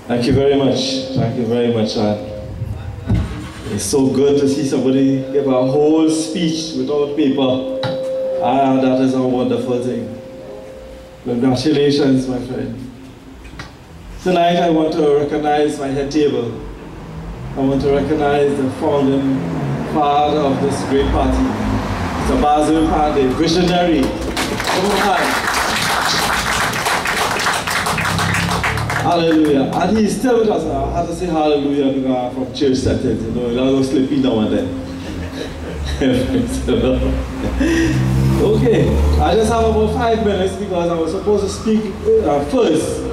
Thank you very much. Thank you very much. It's so good to see somebody give a whole speech without paper. That is a wonderful thing. Congratulations, my friend. Tonight I want to recognize my head table. I want to recognize the founding father of this great party, Mr. Panday, visionary. Come on. Hallelujah. And he's still with us. I have to say hallelujah because from church settings, you know, I don't sleepy now and then. Okay, I just have about 5 minutes because I was supposed to speak first.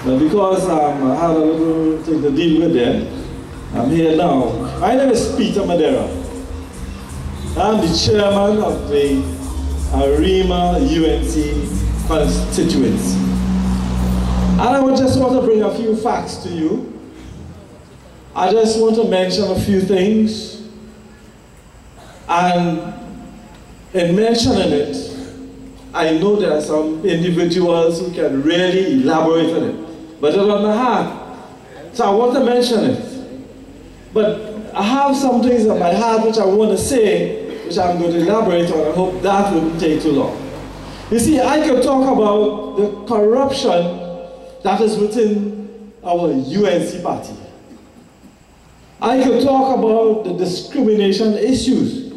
But because I had a little thing to deal with there, I'm here now. My name is Peter Madeira. I'm the chairman of the Arima UNC constituents. And I just want to bring a few facts to you. I just want to mention a few things. And in mentioning it, I know there are some individuals who can really elaborate on it. But it's on my heart. So I want to mention it. But I have some things on my heart which I want to say, which I'm going to elaborate on. I hope that wouldn't take too long. You see, I could talk about the corruption that is within our UNC party. I could talk about the discrimination issues.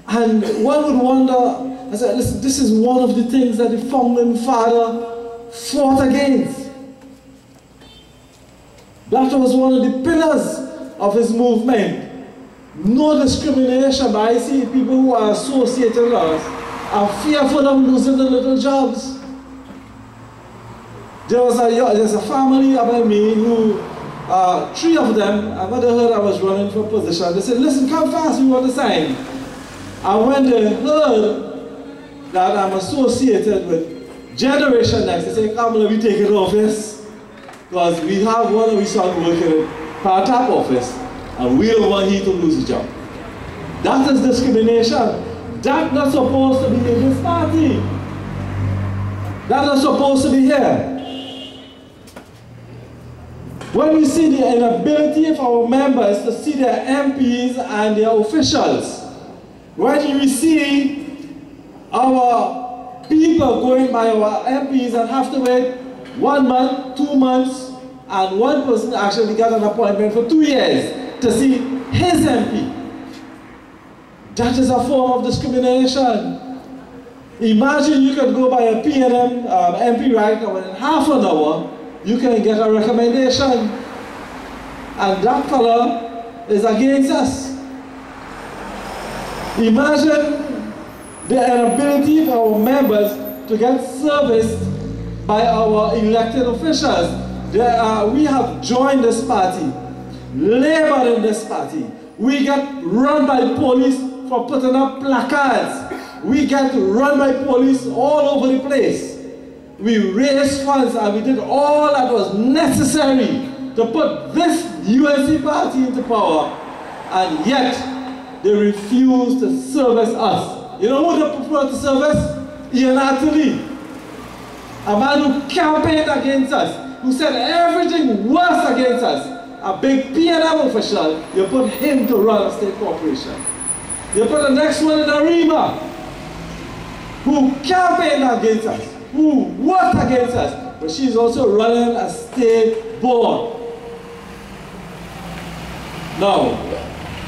And one would wonder, I said, listen, this is one of the things that the founding father fought against. That was one of the pillars of his movement. No discrimination. But I see people who are associated with us are fearful of losing the little jobs. There's a family about me who, 3 of them, I never heard I was running for position. They said, listen, come fast, we want to sign. And when they heard that I'm associated with Generation Next, they said, come, let me take it office. Because we have one of we son working in part-time office, and we don't want him to lose his job. That is discrimination. That's not supposed to be in this party. That's not supposed to be here. When we see the inability of our members to see their MPs and their officials, when we see our people going by our MPs and have to wait 1 month, 2 months, and one person actually got an appointment for 2 years to see his MP, that is a form of discrimination. Imagine you can go by a PNM MP right now, and in half an hour, you can get a recommendation, and that fellow is against us. Imagine the inability of our members to get serviced by our elected officials. We have joined this party, labored in this party. We get run by police for putting up placards. We get run by police all over the place. We raised funds and we did all that was necessary to put this UNC party into power, and yet they refuse to service us. You know who they prefer to service? Ian Atlee, a man who campaigned against us, who said everything was against us. A big PNM official, you put him to run a state corporation. You put the next one in Arima, who campaigned against us, who worked against us, but she's also running a state board. Now,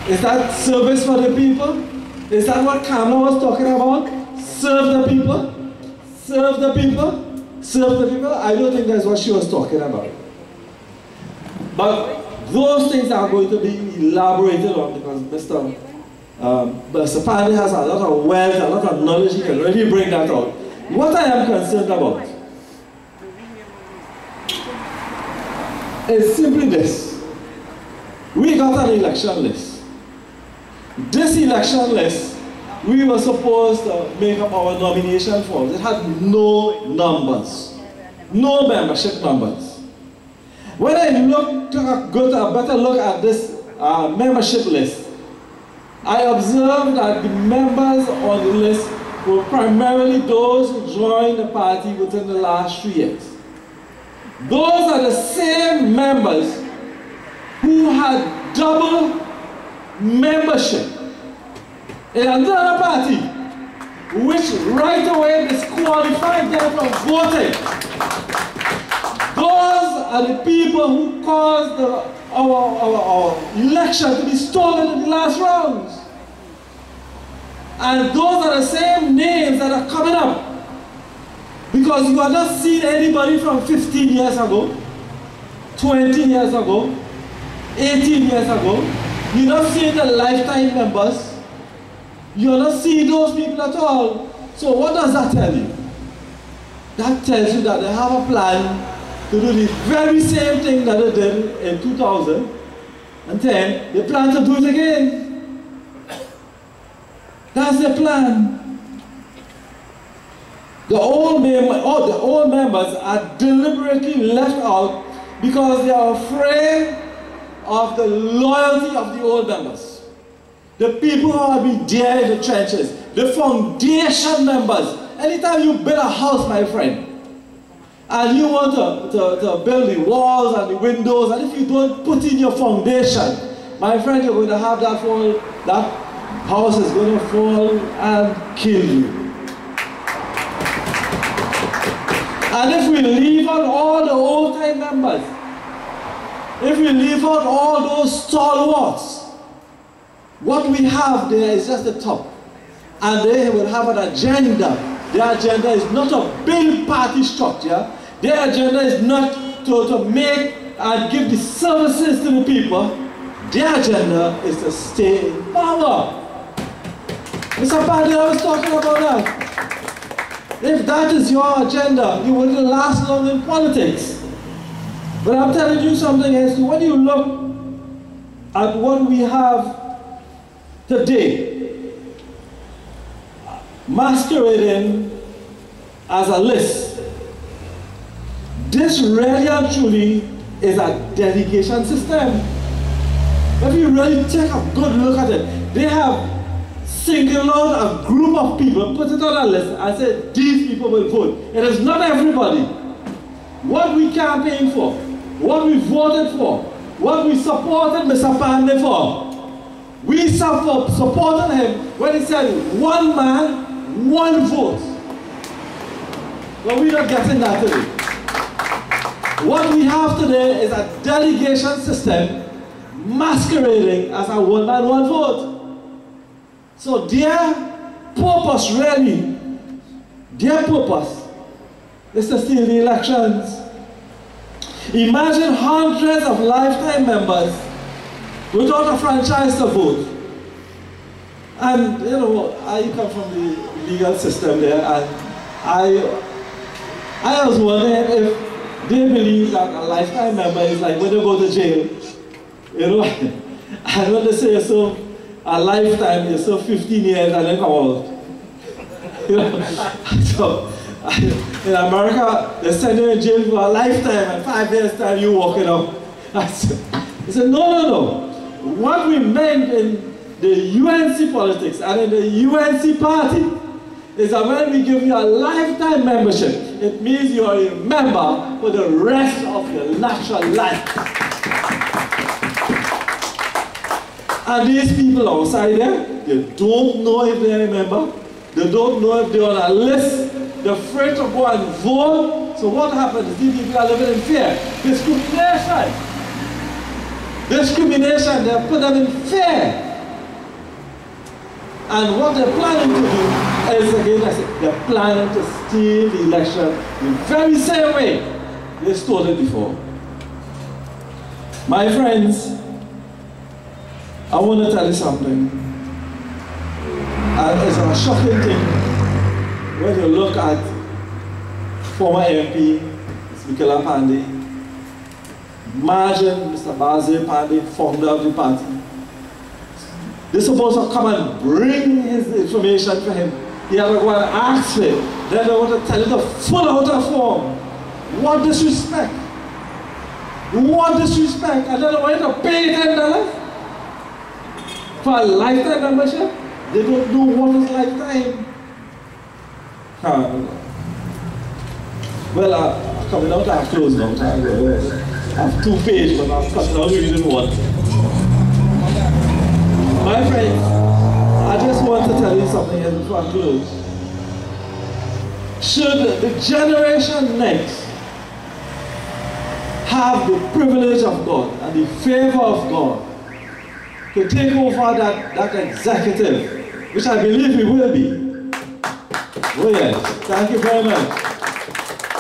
is that service for the people? Is that what Kamala was talking about? Serve the people? Serve the people? Serve the people? I don't think that's what she was talking about. But those things are going to be elaborated on because Mr. Panday has a lot of wealth, a lot of knowledge. He can really bring that out. What I am concerned about is simply this. We got an election list. This election list, we were supposed to make up our nomination forms. It had no numbers, no membership numbers. When I got a better look at this membership list, I observed that the members on the list were primarily those who joined the party within the last 3 years. Those are the same members who had double membership in another party, which right away disqualified them from voting. Those are the people who caused our election to be stolen in the last rounds. And those are the same names that are coming up. Because you are not seeing anybody from 15 years ago, 20 years ago, 18 years ago. You're not seeing the lifetime members. You're not seeing those people at all. So what does that tell you? That tells you that they have a plan to do the very same thing that they did in 2010. They plan to do it again. That's the plan. The old members are deliberately left out because they are afraid of the loyalty of the old members. The people who have been there in the trenches, the foundation members. Anytime you build a house, my friend, and you want to build the walls and the windows, and if you don't put in your foundation, my friend, you're going to have that fall, that house is going to fall and kill you. And if we leave out all the old-time members, if we leave out all those stalwarts, what we have there is just the top. And they will have an agenda. Their agenda is not to build party structure. Their agenda is not to make and give the services to the people. Their agenda is to stay in power. Mr. Panday, I was talking about that. If that is your agenda, you wouldn't last long in politics. But I'm telling you something else. When you look at what we have today, masquerading as a list, this really and truly is a delegation system. If you really take a good look at it, they have singled out a group of people, put it on a list, and said these people will vote. It is not everybody. What we campaigned for, what we voted for, what we supported Mr. Panday for, we supported him when he said 1 man, 1 vote. But we're not getting that today. What we have today is a delegation system masquerading as a 1 man, 1 vote. So their purpose really, their purpose is to steal the elections. Imagine hundreds of lifetime members without a franchise to vote. And you know, I come from the legal system there, and I was wondering if they believe that a lifetime member is like when they go to jail. You know, and when they say so, a lifetime, you serve 15 years and then come out. You know? So, in America, they send you in jail for a lifetime, and 5 years time you walk it out. I said, no. What we meant in the UNC politics and in the UNC party is that when we give you a lifetime membership, it means you are a member for the rest of your natural life. And these people outside there, they don't know if they're a member. They don't know if they're on a list. They're afraid to go and vote. So what happens? These people are living in fear. Discrimination. Discrimination, they put them in fear. And what they're planning to do is, again, I said, they're planning to steal the election in the very same way they stole it before. My friends, I want to tell you something. And it's a shocking thing when you look at former MP, Mickela Panday. Imagine Mr. Panday, founder of the party. They're supposed to come and bring his information for him. He had to go and ask for it. Then they want to tell him to fill out a form. What disrespect. What disrespect. And then they want to pay $10 for a lifetime membership. They don't know what is lifetime. Well, coming out, I have close now. I have 2 pages, but I'm cutting out reading one. My friends, I just want to tell you something here before I close. Should the generation next have the privilege of God and the favor of God to take over that executive, which I believe we will be. Oh yes, thank you very much.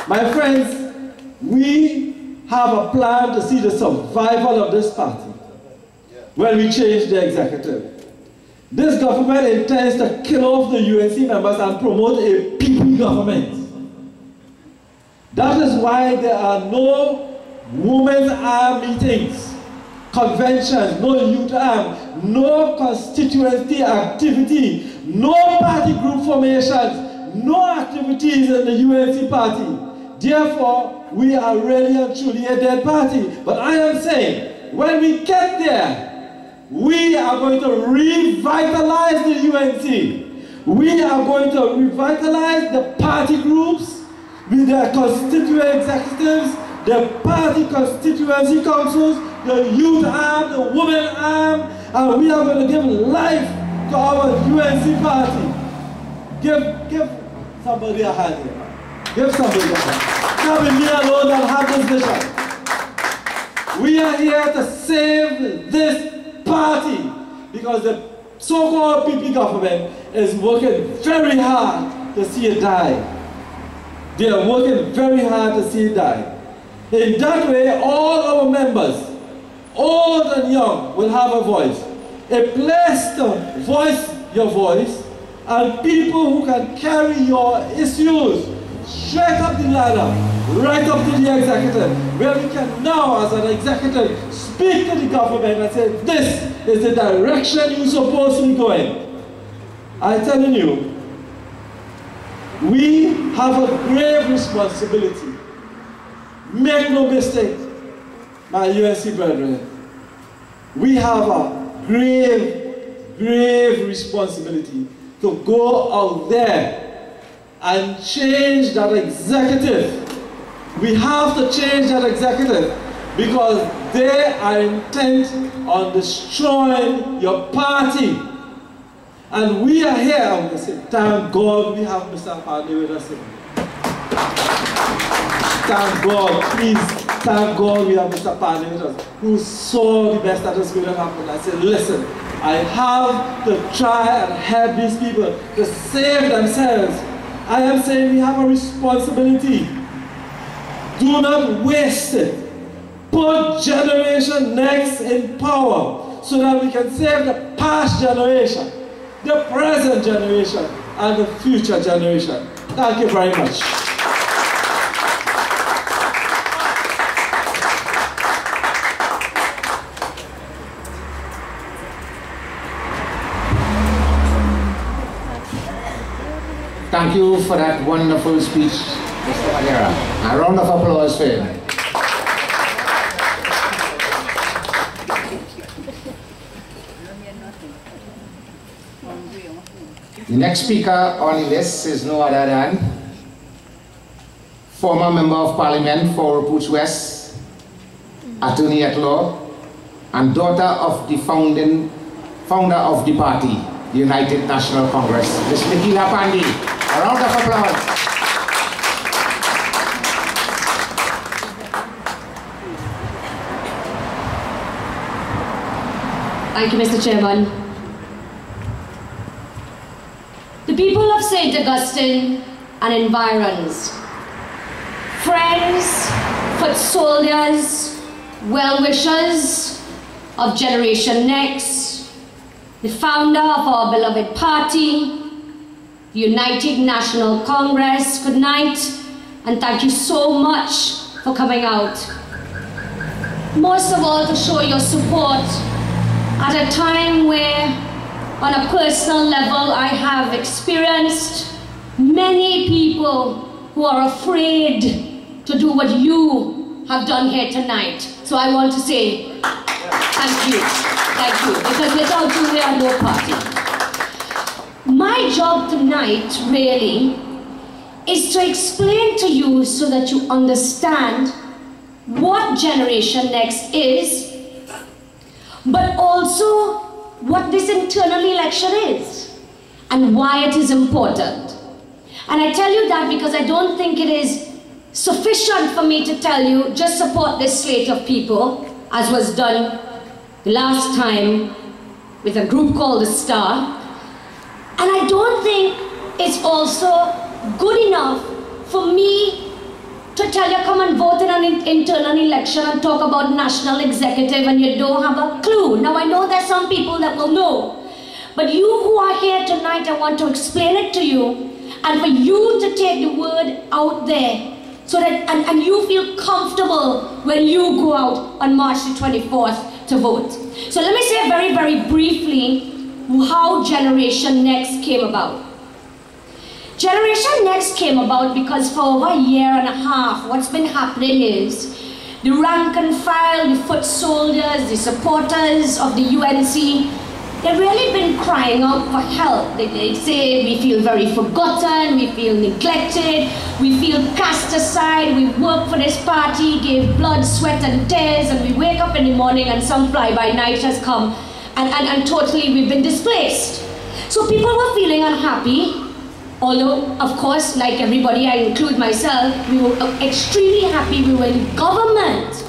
My friends, we have a plan to see the survival of this party when we change the executive. This government intends to kill off the UNC members and promote a people government. That is why there are no women's arm meetings, conventions, no youth arm, no constituency activity, no party group formations, no activities in the UNC party. Therefore, we are really and truly a dead party. But I am saying, when we get there, we are going to revitalize the UNC. We are going to revitalize the party groups with their constituent executives, the party constituency councils, the youth arm, the women arm, and we are going to give life to our UNC party. Give somebody a hand here. Give somebody a hand. Can't be me alone that have this vision. We are here to save this party because the so-called PP government is working very hard to see it die. They are working very hard to see it die. In that way, all our members, old and young, will have a voice. A place to voice your voice, and people who can carry your issues straight up the ladder, right up to the executive, where we can now, as an executive, speak to the government and say, this is the direction you're supposed to be going. I'm telling you, we have a grave responsibility. Make no mistake, my UNC brethren. We have a grave, grave responsibility to go out there and change that executive. We have to change that executive because they are intent on destroying your party. And we are here, I want to say, thank God we have Mr. Panday with us. Thank God, please, thank God we have Mr. Panday with us, who saw the best that is going to happen. I said, listen, I have to try and help these people to save themselves. I am saying we have a responsibility. Do not waste it. Put generation next in power so that we can save the past generation, the present generation, and the future generation. Thank you very much. Thank you for that wonderful speech, Mr. Madeira. A round of applause for him. The next speaker on the list is no other than former Member of Parliament for Pooch West, attorney at law, and daughter of the founder of the party, the United National Congress, Ms. Mickela Panday. A round of applause. Thank you, Mr. Chairman. The people of St. Augustine and environs, friends, foot soldiers, well-wishers of Generation Next, the founder of our beloved party, the United National Congress, good night, and thank you so much for coming out. Most of all, to show your support at a time where, on a personal level, I have experienced many people who are afraid to do what you have done here tonight. So I want to say thank you, because without you, we are no party. My job tonight, really, is to explain to you so that you understand what Generation Next is, but also what this internal election is and why it is important. And I tell you that because I don't think it is sufficient for me to tell you, just support this slate of people, as was done the last time with a group called The Star. And I don't think it's also good enough for me to tell you come and vote in an internal election and talk about national executive and you don't have a clue. Now I know there's some people that will know, but you who are here tonight, I want to explain it to you and for you to take the word out there so that, and you feel comfortable when you go out on March the 24th to vote. So let me say very, very briefly how Generation Next came about. Generation Next came about because for over a year and a half, what's been happening is the rank and file, the foot soldiers, the supporters of the UNC, they've really been crying out for help. They say we feel very forgotten, we feel neglected, we feel cast aside, we work for this party, gave blood, sweat and tears, and we wake up in the morning and some fly-by-night has come and totally we've been displaced. So people were feeling unhappy. Although, of course, like everybody, I include myself, we were extremely happy we were in government.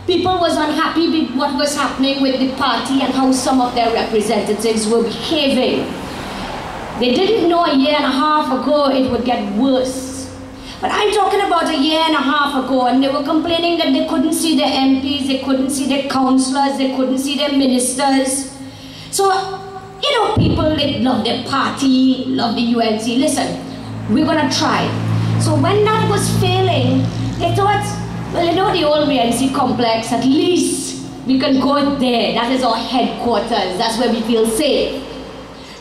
People was unhappy with what was happening with the party and how some of their representatives were behaving. They didn't know a year and a half ago it would get worse. But I'm talking about a year and a half ago, and they were complaining that they couldn't see their MPs, they couldn't see their councillors, they couldn't see their ministers. So, you know, people, they love their party, love the UNC. Listen, we're gonna try. So when that was failing, they thought, well, you know, the old UNC complex, at least we can go there. That is our headquarters. That's where we feel safe.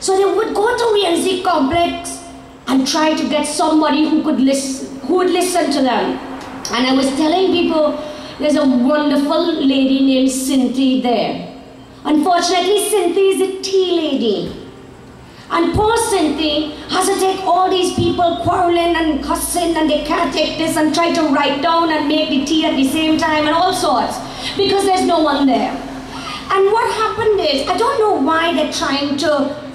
So they would go to UNC complex and try to get somebody who would listen to them. And I was telling people, there's a wonderful lady named Cynthia there. Unfortunately, Cynthia is a tea lady. And poor Cynthia has to take all these people quarreling and cussing and they can't take this and try to write down and make the tea at the same time and all sorts because there's no one there. And what happened is, I don't know why they're trying to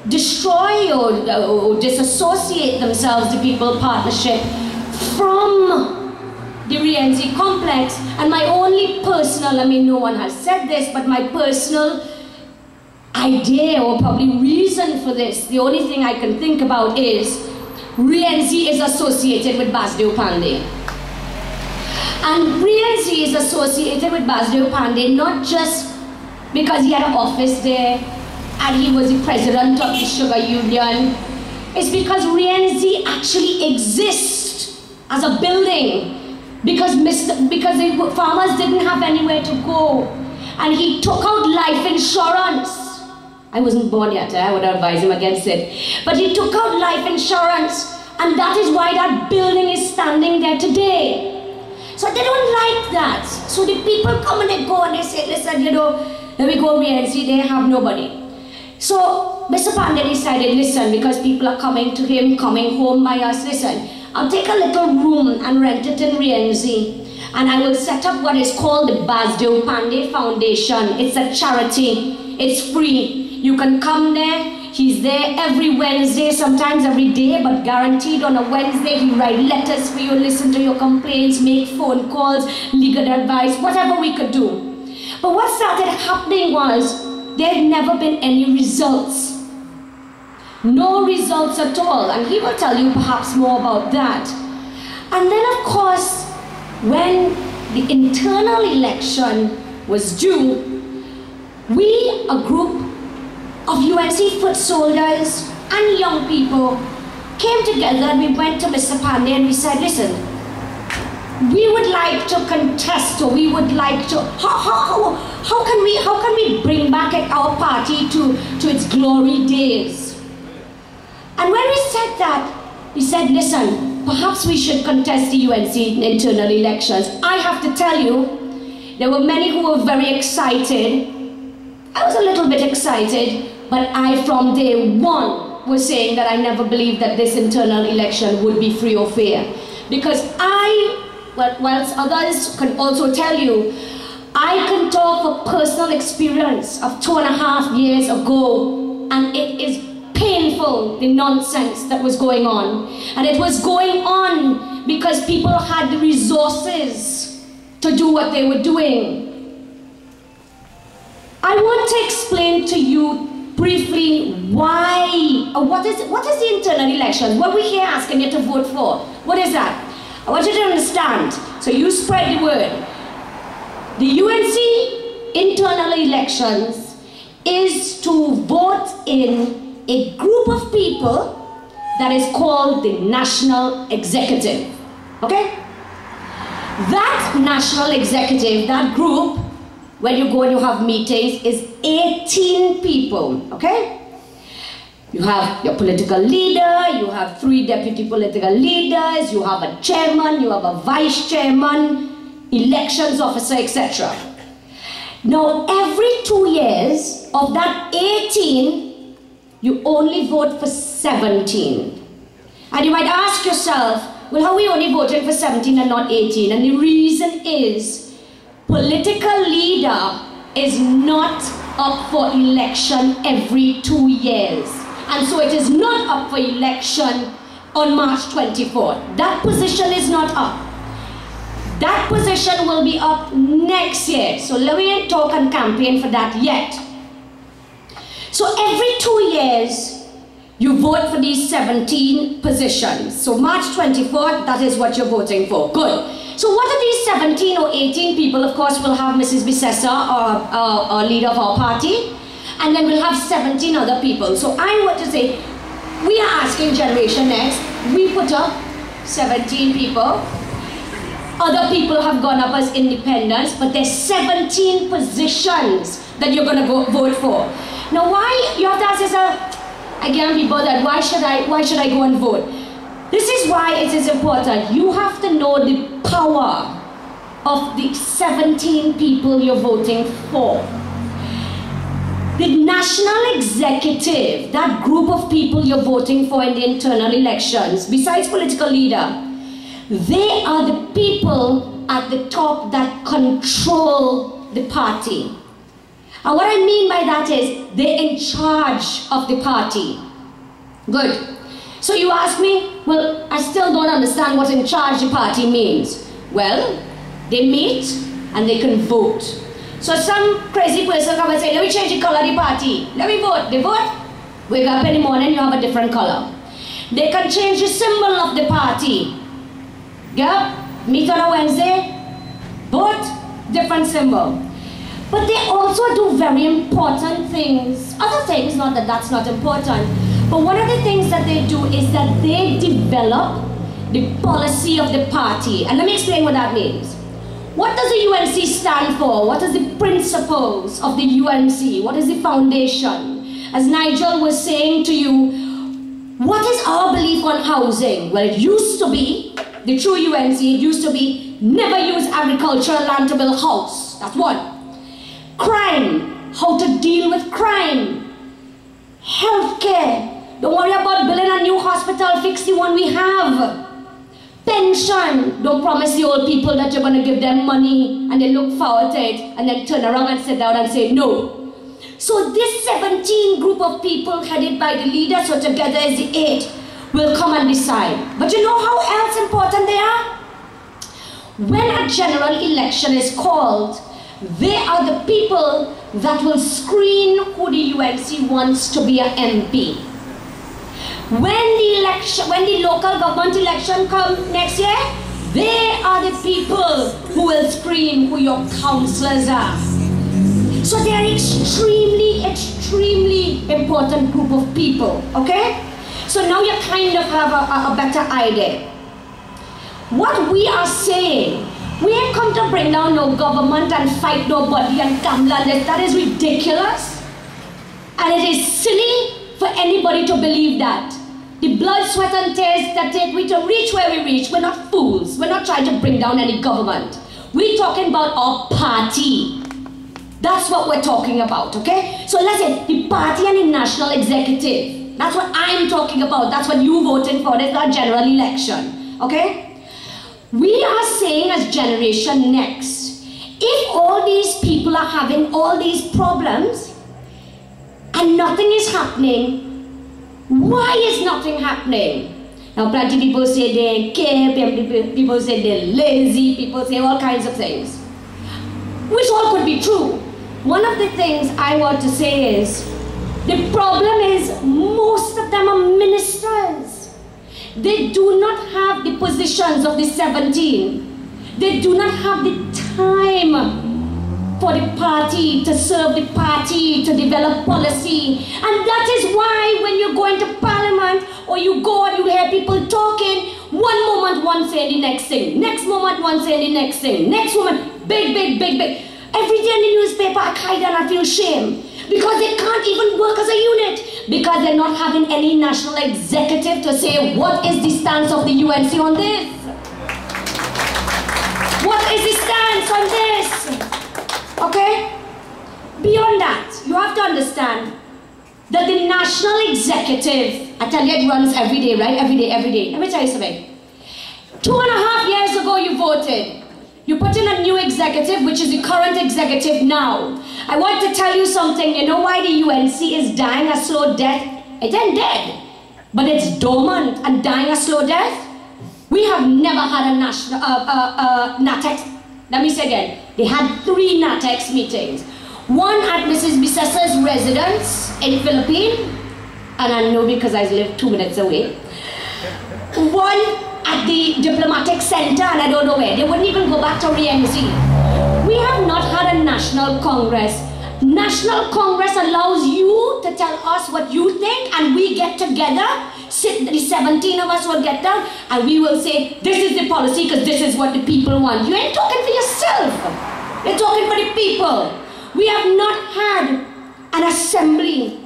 destroy or disassociate themselves, the People Partnership, from the Rienzi complex. And my only personal, I mean, no one has said this, but my personal idea or probably reason for this, the only thing I can think about is Rienzi is associated with Basdeo Panday. And Rienzi is associated with Basdeo Panday not just because he had an office there and he was the president of the sugar union. It's because Rienzi actually exists as a building because the farmers didn't have anywhere to go, and he took out life insurance. I wasn't born yet, I would advise him against it. But he took out life insurance, and that is why that building is standing there today. So they don't like that. So the people come and they go and they say, listen, you know, let me go Rienzi, they have nobody. So Mr. Panday decided, listen, because people are coming to him, coming home by us, listen, I'll take a little room and rent it in Rienzi, and I will set up what is called the Basdeo Panday Foundation. It's a charity. It's free. You can come there. He's there every Wednesday, sometimes every day, but guaranteed on a Wednesday he write letters for you, listen to your complaints, make phone calls, legal advice, whatever we could do. But what started happening was there had never been any results. No results at all, and he will tell you perhaps more about that. And then of course, when the internal election was due, we, a group of UNC foot soldiers and young people, came together and we went to Mr. Panday and we said, listen, we would like to contest, or we would like to, how can we bring back our party to its glory days? And when we said that, we said, listen, perhaps we should contest the UNC internal elections. I have to tell you, there were many who were very excited. I was a little bit excited, but I from day one was saying that I never believed that this internal election would be free or fair. Because whilst others can also tell you, I can talk of personal experience of 2.5 years ago, and it is painful, the nonsense that was going on. And it was going on because people had the resources to do what they were doing. I want to explain to you briefly why, what is the internal elections? What we're here asking you to vote for. What is that? I want you to understand, so you spread the word. The UNC internal elections is to vote in a group of people that is called the National Executive, okay? That National Executive, that group, when you go and you have meetings, is 18 people, okay? You have your political leader, you have 3 deputy political leaders, you have a chairman, you have a vice chairman, elections officer, etc. Now, every 2 years, of that 18, you only vote for 17. And you might ask yourself, well, how are we only voting for 17 and not 18? And the reason is, political leader is not up for election every 2 years. And so it is not up for election on March 24th. That position is not up. That position will be up next year. So let me talk and campaign for that yet. So every 2 years, you vote for these 17 positions. So March 24th, that is what you're voting for. Good. So what are these 17 or 18 people? Of course, we'll have Mrs. Bisessa, our leader of our party. And then we'll have 17 other people. So I want to say, we are asking Generation Next, we put up 17 people. Other people have gone up as independents, but there's 17 positions that you're going to go vote for. Now why, you have to ask yourself, I can't be bothered, why should I go and vote? This is why it is important. You have to know the power of the 17 people you're voting for. The National Executive, that group of people you're voting for in the internal elections, besides political leader, they are the people at the top that control the party. And what I mean by that is, they're in charge of the party. Good. So you ask me, well, I still don't understand what in charge the party means. Well, they meet and they can vote. So some crazy person come and say, let me change the color of the party. Let me vote. They vote. Wake up in the morning, you have a different color. They can change the symbol of the party. Yeah? Meet on a Wednesday, vote, different symbol. But they also do very important things. Other things, not that that's not important. But one of the things that they do is that they develop the policy of the party. And let me explain what that means. What does the UNC stand for? What are the principles of the UNC? What is the foundation? As Nigel was saying to you, what is our belief on housing? Well, it used to be, the true UNC, it used to be, never use agricultural land to build a house. That's one. Crime, how to deal with crime. Healthcare, don't worry about building a new hospital, fix the one we have. Pension, don't promise the old people that you're going to give them money and they look forward to it and then turn around and sit down and say no. So this 17 group of people headed by the leader, so together as the 8, will come and decide. But you know how else important they are? When a general election is called, they are the people that will screen who the UNC wants to be an MP. When the local government election comes next year, they are the people who will screen who your councillors are. So they are extremely, extremely important group of people, okay? So now you kind of have a better idea. What we are saying, we ain't come to bring down no government and fight nobody and gamble and this. That is ridiculous. And it is silly for anybody to believe that. The blood, sweat and tears that take we to reach where we reach, we're not fools. We're not trying to bring down any government. We're talking about our party. That's what we're talking about, okay? So let's say the party and the national executive. That's what I'm talking about. That's what you voted for. It's not general election. Okay? We are saying as Generation Next, if all these people are having all these problems and nothing is happening, why is nothing happening? Now, plenty of people say they care, people say they're lazy, people say all kinds of things, which all could be true. One of the things I want to say is, the problem is most of them are ministers. They do not have the positions of the 17. They do not have the time for the party, to serve the party, to develop policy. And that is why when you go into parliament or you go and you hear people talking, one moment one saying the next thing, next moment one saying the next thing, next moment, big. Every day in the newspaper I cry down, I feel shame. Because they can't even work as a unit. Because they're not having any national executive to say what is the stance of the UNC on this. What is the stance on this? Okay? Beyond that, you have to understand that the national executive, I tell you, it runs every day, right? Every day. Let me tell you something. 2.5 years ago you voted. You put in a new executive, which is the current executive now. I want to tell you something. You know why the UNC is dying a slow death? It ain't dead, but it's dormant and dying a slow death. We have never had a national NATEX. Let me say again. They had 3 NATEX meetings. One at Mrs. Bissesa's residence in Philippines, and I know because I live 2 minutes away. One at the diplomatic center, and I don't know where. They wouldn't even go back to Rienzi. We have not had a national congress. National Congress allows you to tell us what you think, and we get together, the 17 of us will get down, and we will say, this is the policy because this is what the people want. You ain't talking for yourself. You're talking for the people. We have not had an assembly.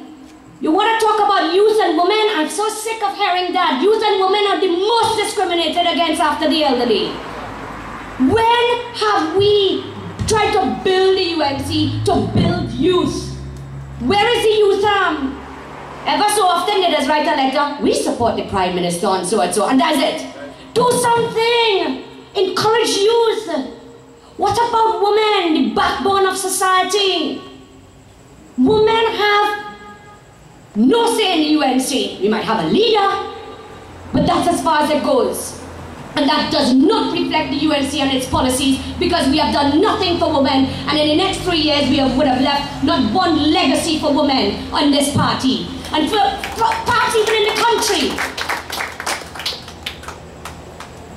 You want to talk about youth and women? I'm so sick of hearing that. Youth and women are the most discriminated against after the elderly. When have we tried to build the UNC, to build youth? Where is the youth arm? Ever so often they just write a letter, we support the Prime Minister and so and so, and that's it. Do something. Encourage youth. What about women, the backbone of society? Women have no say in the UNC. We might have a leader, but that's as far as it goes. And that does not reflect the UNC and its policies, because we have done nothing for women, and in the next 3 years we would have left not one legacy for women on this party, and for parts even in the country.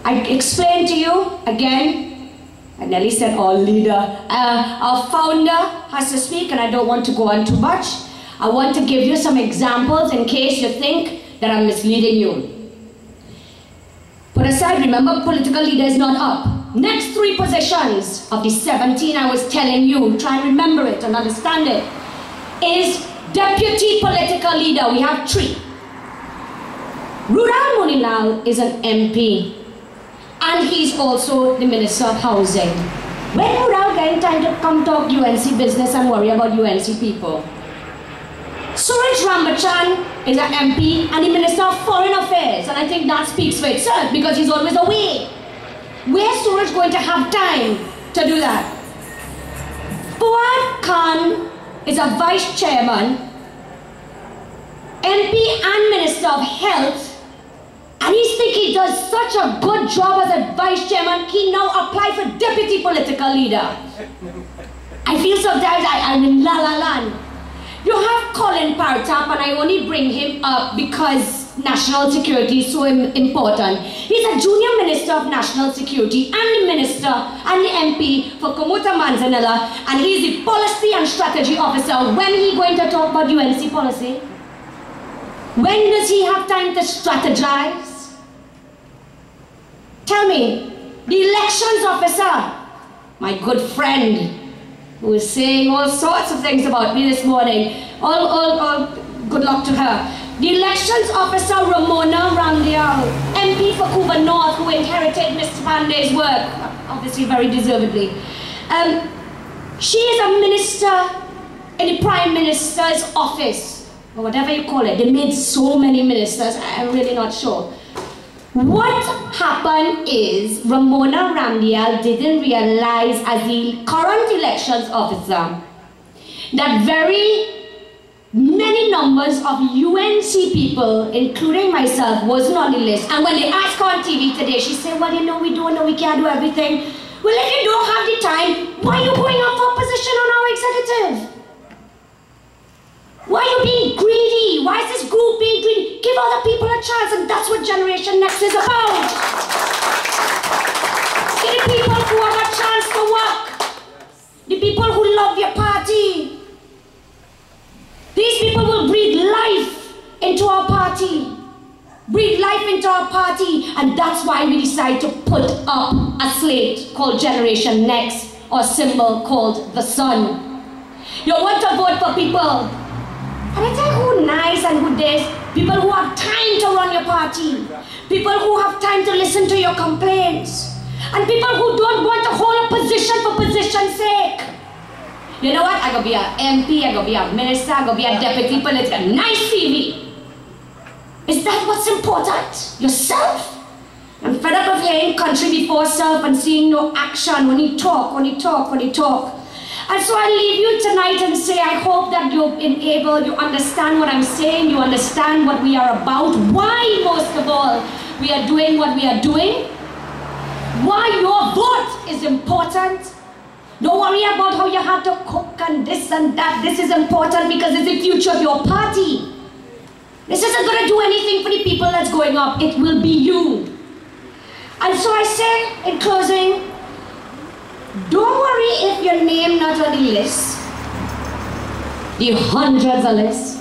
I explained to you again, I nearly said our leader, our founder has to speak, and I don't want to go on too much. I want to give you some examples in case you think that I'm misleading you. Put aside, remember, political leader is not up. Next 3 positions of the 17 I was telling you, try and remember it and understand it, is deputy political leader. We have 3. Rudal Munilal is an MP, and he's also the Minister of Housing. When Rudal getting time to come talk UNC business and worry about UNC people? Suraj Rambachan is an MP and the Minister of Foreign Affairs, and I think that speaks for itself because he's always away. Where's Suraj going to have time to do that? Fuad Khan is a Vice Chairman, MP and Minister of Health, and he thinks he does such a good job as a Vice Chairman, he now applied for Deputy Political Leader. I feel sometimes I'm in La La Land. You have Colin Partap, and I only bring him up because national security is so important. He's a junior Minister of National Security and the Minister and the MP for Komuta Manzanilla, and he's the Policy and Strategy Officer. When is he going to talk about UNC policy? When does he have time to strategize? Tell me, the Elections Officer, my good friend, who is saying all sorts of things about me this morning. All good luck to her. The Elections Officer, Ramona Ramdial, MP for Cuba North, who inherited Mr. Panday's work, obviously very deservedly. She is a minister in the Prime Minister's office. or whatever you call it. They made so many ministers, I'm really not sure. What happened is Ramona Ramdial didn't realize as the current elections officer that very many numbers of UNC people, including myself, wasn't on the list. And when they asked her on TV today, she said, well, you know, we don't know, we can't do everything. Well, if you don't have the time, why are you going up for a position on our executive? Why are you being greedy? Why is this group being greedy? Give other people a chance, and that's what Generation Next is about. Give the people who have a chance to work. The people who love your party. These people will breathe life into our party. Breathe life into our party, and that's why we decide to put up a slate called Generation Next, or symbol called the sun. You want to vote for people. And I tell you who nice and who this. People who have time to run your party. People who have time to listen to your complaints. And people who don't want to hold a position for position's sake. You know what? I'm going to be an MP, I'm going to be a minister, I'm going to be a deputy political. Nice CV. Is that what's important? Yourself? I'm fed up of hearing country before self and seeing no action when you talk, when you talk, when you talk. And so I leave you tonight and say, I hope that you understand what I'm saying, you understand what we are about, why most of all we are doing what we are doing, why your vote is important. Don't worry about how you have to cook and this and that. This is important because it's the future of your party. This isn't going to do anything for the people that's going up. It will be you. And so I say in closing, don't worry if your name not on the list. The hundreds of lists.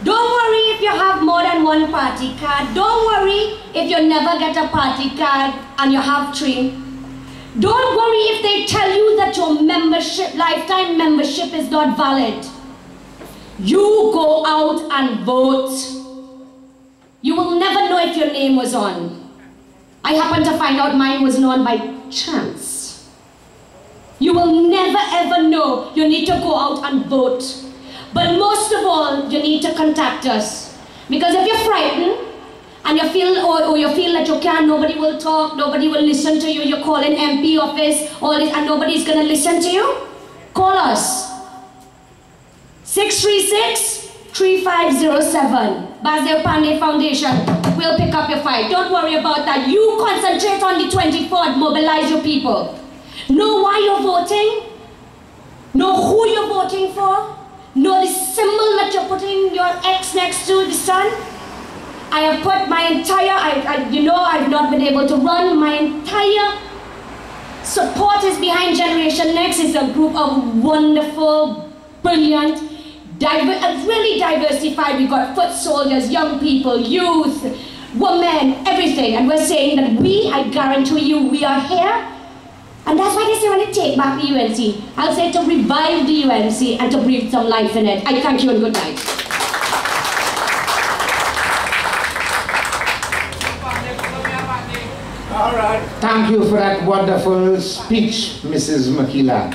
Don't worry if you have more than one party card. Don't worry if you never get a party card and you have 3. Don't worry if they tell you that your membership, lifetime membership is not valid. You go out and vote. You will never know if your name was on. I happened to find out mine wasn't on by chance. You will never ever know. You need to go out and vote. But most of all, you need to contact us. Because if you're frightened, and you feel, or you feel that you can't, nobody will talk, nobody will listen to you, you're calling MP office, all this, and nobody's going to listen to you, call us. 636-3507. Basil Panday Foundation. We'll pick up your fight. Don't worry about that. You concentrate on the 24th, mobilize your people. Know why you're voting. Know who you're voting for. Know the symbol that you're putting your X next to, the sun. I have put my entire, I've not been able to run. My entire support is behind Generation Next. It's a group of wonderful, brilliant, really diversified. We've got foot soldiers, young people, youth, women, everything. And we're saying that I guarantee you, we are here. And that's why they say when they take back the UNC, I'll say to revive the UNC and to breathe some life in it. I thank you and good night. All right. Thank you for that wonderful speech, Mrs. Mickela.